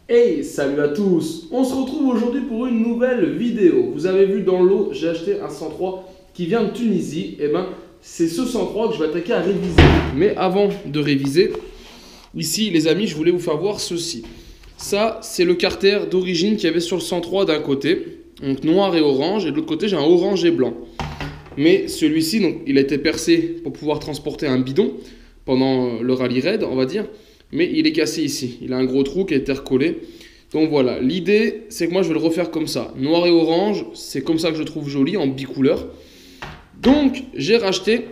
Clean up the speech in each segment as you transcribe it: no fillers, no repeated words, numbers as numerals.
Hey, salut à tous! On se retrouve aujourd'hui pour une nouvelle vidéo. Vous avez vu dans l'eau, j'ai acheté un 103 qui vient de Tunisie. Et ben, c'est ce 103 que je vais attaquer à réviser. Mais avant de réviser, ici les amis, je voulais vous faire voir ceci. Ça, c'est le carter d'origine qu'il y avait sur le 103 d'un côté, donc noir et orange, et de l'autre côté j'ai un orange et blanc. Mais celui-ci, donc, il a été percé pour pouvoir transporter un bidon pendant le rallye raid, on va dire. Mais il est cassé ici. Il a un gros trou qui a été recollé. Donc voilà, l'idée, c'est que moi je vais le refaire comme ça. Noir et orange, c'est comme ça que je trouve joli, en bicouleur. Donc j'ai racheté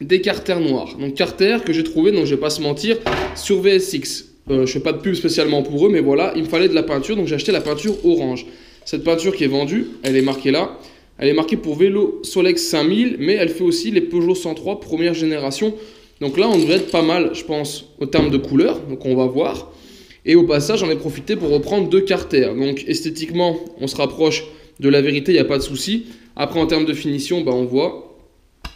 des carters noirs. Donc carters que j'ai trouvé, donc je vais pas se mentir, sur VSX. Je fais pas de pub spécialement pour eux, mais voilà, il me fallait de la peinture, donc j'ai acheté la peinture orange. Cette peinture qui est vendue, elle est marquée là. Elle est marquée pour vélo Solex 5000, mais elle fait aussi les Peugeot 103 première génération. Donc là, on devrait être pas mal, je pense, au terme de couleur. Donc on va voir. Et au passage, j'en ai profité pour reprendre deux carters. Donc esthétiquement, on se rapproche de la vérité, il n'y a pas de souci. Après, en termes de finition, bah, on voit,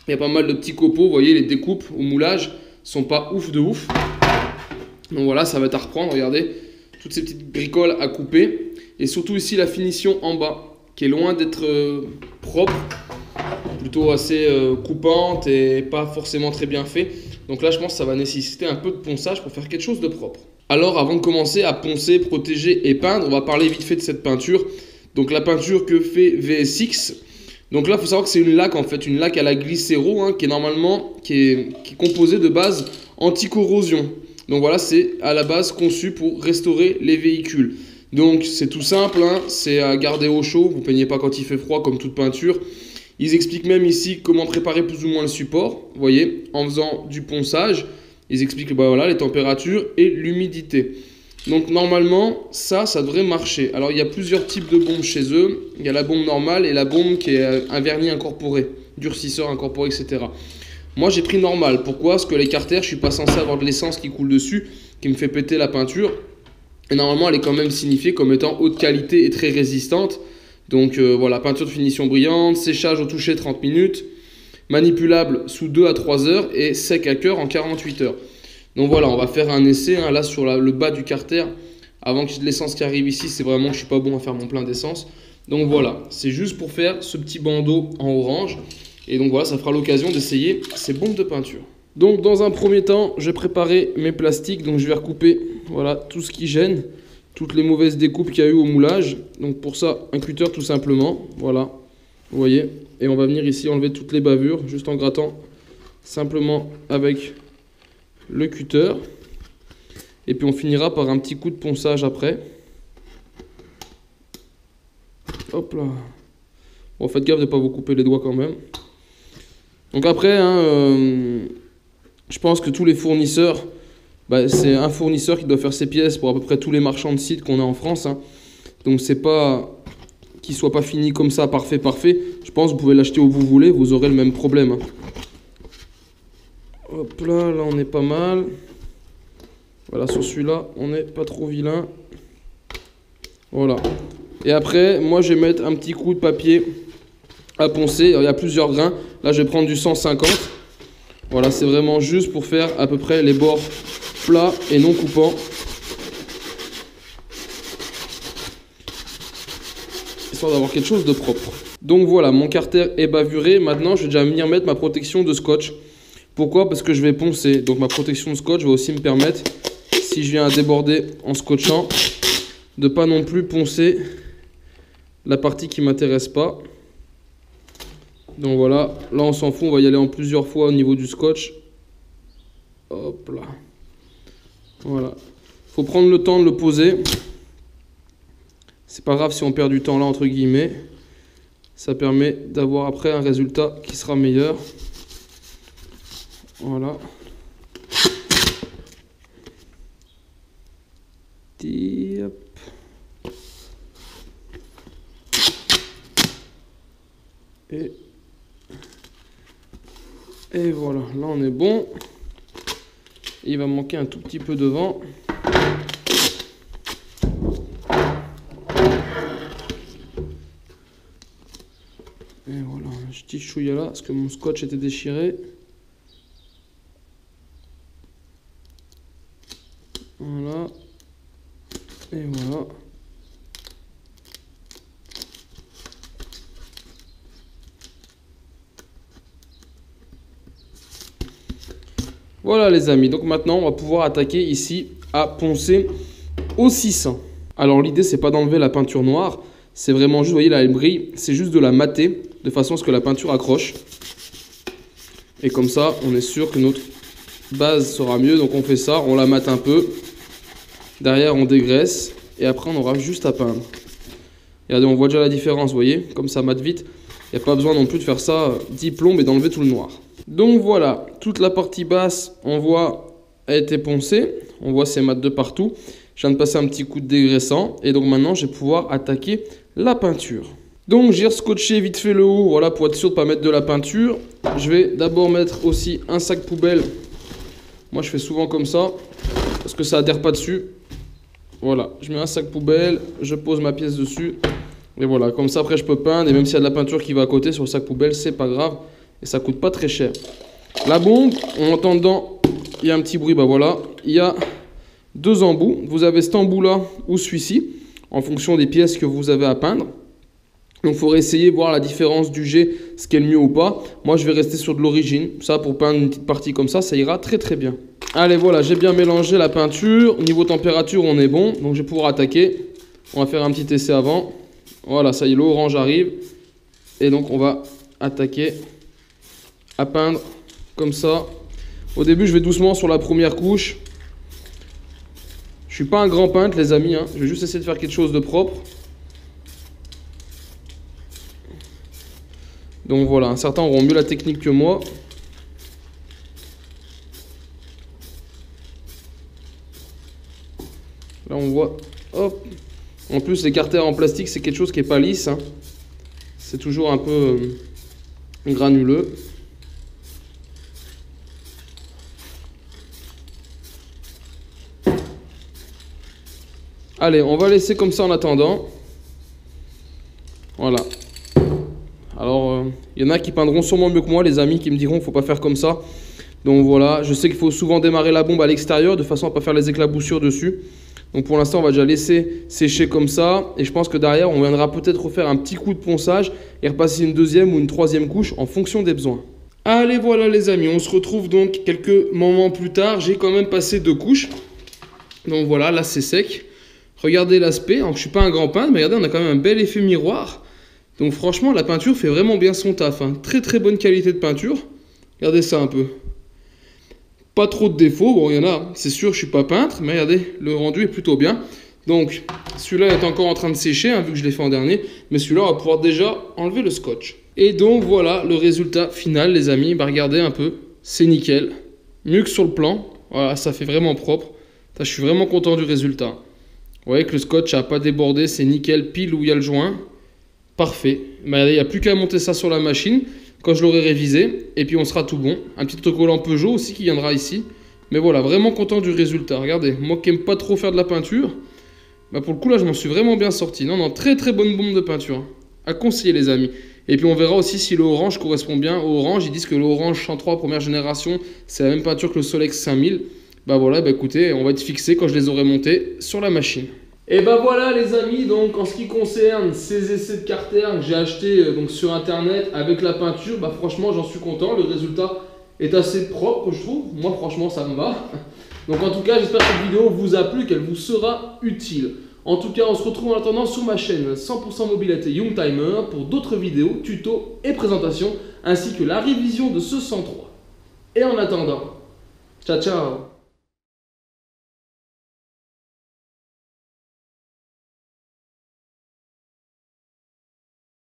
il y a pas mal de petits copeaux. Vous voyez, les découpes au moulage sont pas ouf de ouf. Donc voilà, ça va être à reprendre. Regardez, toutes ces petites bricoles à couper. Et surtout ici, la finition en bas, qui est loin d'être propre, plutôt assez coupante et pas forcément très bien fait. Donc là, je pense que ça va nécessiter un peu de ponçage pour faire quelque chose de propre. Alors, avant de commencer à poncer, protéger et peindre, on va parler vite fait de cette peinture. Donc la peinture que fait VSX. Donc là, il faut savoir que c'est une laque en fait, une laque à la glycéro, hein, qui est normalement qui est composée de base anti-corrosion. Donc voilà, c'est à la base conçu pour restaurer les véhicules. Donc c'est tout simple, hein, c'est à garder au chaud, vous ne peignez pas quand il fait froid comme toute peinture. Ils expliquent même ici comment préparer plus ou moins le support, vous voyez, en faisant du ponçage. Ils expliquent bah, voilà, les températures et l'humidité. Donc normalement, ça devrait marcher. Alors il y a plusieurs types de bombes chez eux. Il y a la bombe normale et la bombe qui est un vernis incorporé, durcisseur incorporé, etc. Moi j'ai pris normal. Pourquoi? Parce que les carters, je suis pas censé avoir de l'essence qui coule dessus, qui me fait péter la peinture. Et normalement, elle est quand même signifiée comme étant haute qualité et très résistante. Donc voilà, peinture de finition brillante, séchage au toucher 30 minutes, manipulable sous 2 à 3 heures et sec à cœur en 48 heures. Donc voilà, on va faire un essai hein, là sur le bas du carter. Avant que l'essence qui arrive ici, c'est vraiment que je suis pas bon à faire mon plein d'essence. Donc voilà, c'est juste pour faire ce petit bandeau en orange. Et donc voilà, ça fera l'occasion d'essayer ces bombes de peinture. Donc dans un premier temps, je vais préparer mes plastiques. Donc je vais recouper voilà, tout ce qui gêne, toutes les mauvaises découpes qu'il y a eu au moulage. Donc pour ça, un cutter tout simplement. Voilà, vous voyez. Et on va venir ici enlever toutes les bavures, juste en grattant simplement avec le cutter. Et puis on finira par un petit coup de ponçage après. Hop là. Bon, faites gaffe de ne pas vous couper les doigts quand même. Donc après, hein, je pense que tous les fournisseurs, bah, c'est un fournisseur qui doit faire ses pièces pour à peu près tous les marchands de sites qu'on a en France. Hein. Donc c'est pas qu'il soit pas fini comme ça, parfait. Je pense que vous pouvez l'acheter où vous voulez, vous aurez le même problème. Hein. Hop là, là on est pas mal. Voilà, sur celui-là, on n'est pas trop vilain. Voilà. Et après, moi je vais mettre un petit coup de papier à poncer. Alors, il y a plusieurs grains. Là, je vais prendre du 150. Voilà, c'est vraiment juste pour faire à peu près les bords plats et non coupants. Histoire d'avoir quelque chose de propre. Donc voilà, mon carter est bavuré. Maintenant, je vais déjà venir mettre ma protection de scotch. Pourquoi? Parce que je vais poncer. Donc ma protection de scotch va aussi me permettre, si je viens à déborder en scotchant, de pas non plus poncer la partie qui m'intéresse pas. Donc voilà, là on s'en fout, on va y aller en plusieurs fois au niveau du scotch. Hop là. Voilà. Faut prendre le temps de le poser. C'est pas grave si on perd du temps là entre guillemets. Ça permet d'avoir après un résultat qui sera meilleur. Voilà. Hop. Et voilà, là on est bon. Il va manquer un tout petit peu de vent. Et voilà, je petit chouïa là parce que mon scotch était déchiré. Voilà. Et voilà. Voilà les amis, donc maintenant on va pouvoir attaquer ici à poncer au 600. Alors l'idée c'est pas d'enlever la peinture noire, c'est vraiment juste, vous voyez là elle brille, c'est juste de la mater de façon à ce que la peinture accroche. Et comme ça on est sûr que notre base sera mieux, donc on fait ça, on la mate un peu. Derrière on dégraisse et après on aura juste à peindre. Regardez, on voit déjà la différence, vous voyez, comme ça mate vite. Il n'y a pas besoin non plus de faire ça 10 plombes et d'enlever tout le noir. Donc voilà, toute la partie basse, on voit, a été poncée. On voit ces mates de partout. Je viens de passer un petit coup de dégraissant. Et donc maintenant, je vais pouvoir attaquer la peinture. Donc j'ai rescotché vite fait le haut, voilà, pour être sûr de ne pas mettre de la peinture. Je vais d'abord mettre aussi un sac poubelle. Moi, je fais souvent comme ça, parce que ça adhère pas dessus. Voilà, je mets un sac poubelle, je pose ma pièce dessus. Et voilà, comme ça après je peux peindre. Et même s'il y a de la peinture qui va à côté sur le sac poubelle, c'est pas grave. Et ça coûte pas très cher. La bombe, on entend dedans, il y a un petit bruit, bah voilà. Il y a deux embouts. Vous avez cet embout-là ou celui-ci, en fonction des pièces que vous avez à peindre. Donc il faudrait essayer, voir la différence du jet, ce qui est le mieux ou pas. Moi je vais rester sur de l'origine. Ça, pour peindre une petite partie comme ça ira très très bien. Allez voilà, j'ai bien mélangé la peinture. Au niveau température, on est bon. Donc je vais pouvoir attaquer. On va faire un petit essai avant. Voilà, ça y est, l'orange arrive. Et donc on va attaquer à peindre comme ça. Au début, je vais doucement sur la première couche. Je suis pas un grand peintre, les amis, hein. Je vais juste essayer de faire quelque chose de propre. Donc voilà, certains auront mieux la technique que moi. Là, on voit, hop. En plus, les carters en plastique, c'est quelque chose qui est pas lisse, hein. C'est toujours un peu granuleux. Allez, on va laisser comme ça en attendant. Voilà. Alors, il y en a qui peindront sûrement mieux que moi, les amis, qui me diront qu'il ne faut pas faire comme ça. Donc voilà, je sais qu'il faut souvent démarrer la bombe à l'extérieur, de façon à ne pas faire les éclaboussures dessus. Donc pour l'instant, on va déjà laisser sécher comme ça. Et je pense que derrière, on viendra peut-être refaire un petit coup de ponçage et repasser une deuxième ou une troisième couche en fonction des besoins. Allez, voilà les amis, on se retrouve donc quelques moments plus tard. J'ai quand même passé 2 couches. Donc voilà, là c'est sec. Regardez l'aspect, alors je ne suis pas un grand peintre, mais regardez, on a quand même un bel effet miroir. Donc franchement, la peinture fait vraiment bien son taf, hein. Très très bonne qualité de peinture. Regardez ça un peu. Pas trop de défauts, bon il y en a, c'est sûr, je ne suis pas peintre, mais regardez, le rendu est plutôt bien. Donc celui-là est encore en train de sécher, hein, vu que je l'ai fait en dernier, mais celui-là, on va pouvoir déjà enlever le scotch. Et donc voilà le résultat final, les amis. Bah, regardez un peu, c'est nickel. Mieux que sur le plan, voilà, ça fait vraiment propre. Je suis vraiment content du résultat. Vous voyez que le scotch n'a pas débordé, c'est nickel, pile où il y a le joint. Parfait. Bah, il n'y a plus qu'à monter ça sur la machine quand je l'aurai révisé. Et puis on sera tout bon. Un petit autocollant Peugeot aussi qui viendra ici. Mais voilà, vraiment content du résultat. Regardez, moi qui n'aime pas trop faire de la peinture, bah pour le coup là je m'en suis vraiment bien sorti. Non, non, très très bonne bombe de peinture. À conseiller les amis. Et puis on verra aussi si le orange correspond bien au orange. Ils disent que le orange 103 première génération, c'est la même peinture que le Solex 5000. Bah voilà, bah écoutez, on va être fixé quand je les aurai montés sur la machine. Et bah voilà les amis, donc en ce qui concerne ces essais de carter que j'ai acheté donc sur internet avec la peinture, bah franchement j'en suis content, le résultat est assez propre je trouve, moi franchement ça me va. Donc en tout cas j'espère que cette vidéo vous a plu, qu'elle vous sera utile. En tout cas on se retrouve en attendant sur ma chaîne 100% mobilité Youngtimer pour d'autres vidéos, tutos et présentations, ainsi que la révision de ce 103. Et en attendant, ciao ciao.